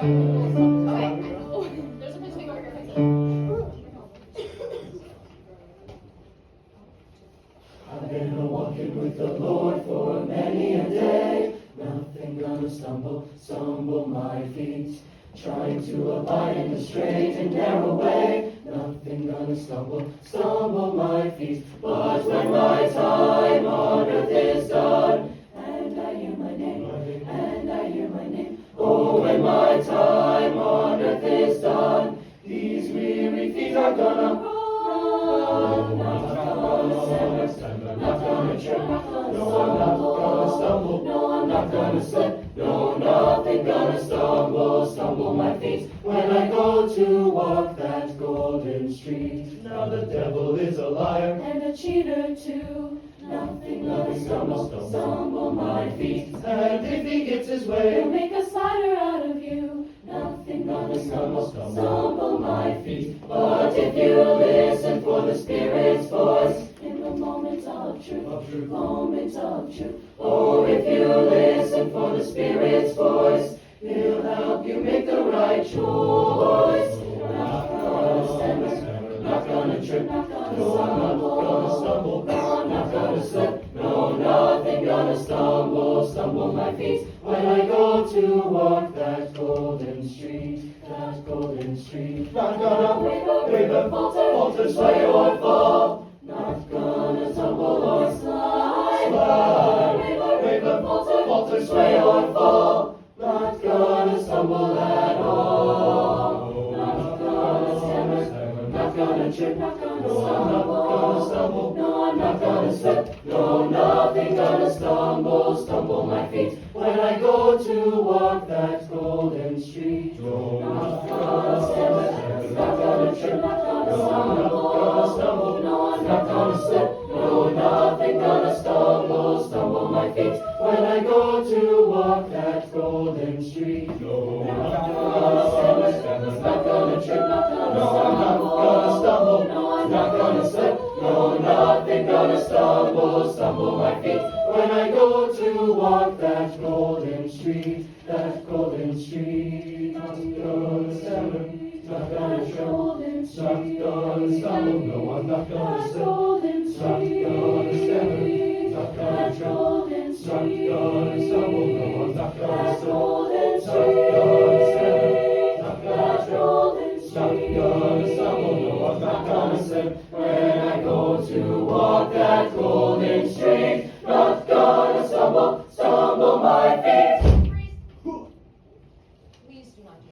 There's a picture over here. I've been walking with the Lord for many a day. Nothing gonna stumble my feet. Trying to abide in the straight and narrow way. Nothing gonna stumble my feet. But when my time on earth is done, and I hear my name, and I hear my name. Oh, when my time on earth is done, these weary feet are gonna run. Not gonna stammer, not gonna trip, no, I'm not gonna stumble, no, I'm not gonna slip, no, nothing gonna stumble my feet when I go to walk that golden street. Now the devil is a liar and a cheater too. Nothing gonna stumble my feet. And if he gets his way, he'll make a slider out of you. Nothing gonna stumble my feet. But if you listen for the Spirit's voice in the moments of truth, moments of truth. Oh, if you listen for the Spirit's voice, he'll help you make the right choice. Not gonna stammer, not gonna trip, no, I'm not gonna stumble, no, I'm not gonna slip, no, nothing gonna stumble my feet when I go to walk that golden street, that golden street. Not gonna waver, falter, sway or fall, not gonna tumble or slide, waver, falter, sway or fall, not gonna stumble at all, not gonna stammer, not gonna trip, no, I'm not gonna stumble, no, I'm not gonna slip, no, nothing gonna stumble my feet when I go to walk that golden street. Not gonna stammer, not gonna trip, no, I'm not gonna stumble, no, I'm not gonna slip, no, nothing gonna stumble my feet when I go to walk that golden street. Not gonna stammer, not gonna trip, no, I'm not gonna stumble, no, I'm not gonna slip, no, nothing gonna stumble my feet when I go to walk that golden street, that golden street. Not gonna stammer, not gonna trip, not gonna stumble, no, I'm not gonna slip, not gonna stammer, not gonna trip, not gonna stumble, no, I'm not gonna slip, not gonna stammer, not gonna trip, not gonna stumble, no, I'm not gonna slip when I go to walk that golden street. Not gonna stumble my feet.